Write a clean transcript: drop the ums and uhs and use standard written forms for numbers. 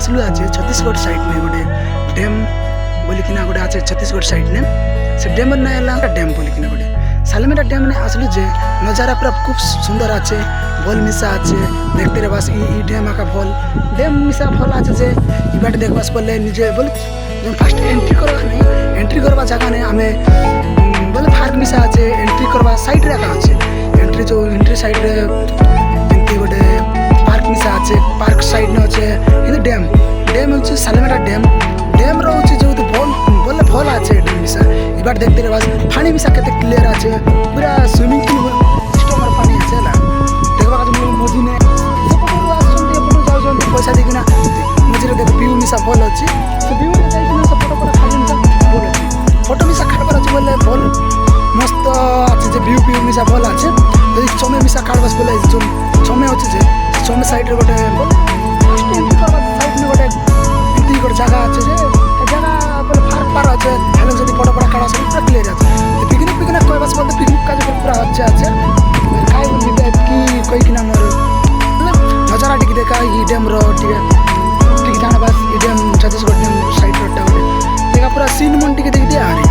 आसलु आज छत्तीसगढ़ साइड ने गोटे डैम बोलिकिना गोटे आज छत्तीसगढ़ साइड ने से डैम ना डैम बोलिकिना गोटे सालमेरा डैम ने आसलु जे नजारा पूरा खूब सुंदर आछे भल मिसा आछे देखते रे बस ई डैम का भल डैम मिसा भल आछे जे ई बाटे देखबास पड़ले निजे बोल जो फास्ट एंट्री करबा नहीं एंट्री करबा जगह ने हमें बोले पार्क मिसा आछे एंट्री करबा साइड रे का आछे एंट्री जो एंट्री साइड रे एंट्री गोटे पार्क मिसा आछे पार्क साइड ने आछे इन डैम डैम होछ सालमेरा डैम डैम रो होछ जो भल बोले भल आछे डैम मिसा ई बाटे देखते रे बस पानी मिसा केते क्लियर आछे पूरा स्विमिंग पूल सिस्टम रे पानी आछे ला देखबा का मोदी ने सपोर्ट आछन एपटो जाउछन पैसा देकिना मझिरे देख व्यू मिसा भल अछि तो व्यू रे जाइकिना सपोर्ट पर खाली मिसा भल अछि फोटो मिसा खाडबार अछि बोले भल मस्त अछि जे व्यू मिसा भल अछि तो चमे मिसा खाडबास बोले जो चमे अछि जे चमे साइड रे गोटे फर्स्ट एंट्री करबा साइड में गोटे एंट्री कर जगह अछि जे जगह बोले फार्क पार अछि हेलो जदी फोटो पर खाडा सब पूरा क्लियर अछि पिकनिक कोइबास बोलते पिकनिक का जो पूरा अच्छा काय बोलबी कि कोई किना मोर नजारा टिक देखा ई डैम रो ठीक जाना बस ई dam Chhattisgarh dam side road देखा पूरा सीन मन टिके देख दिया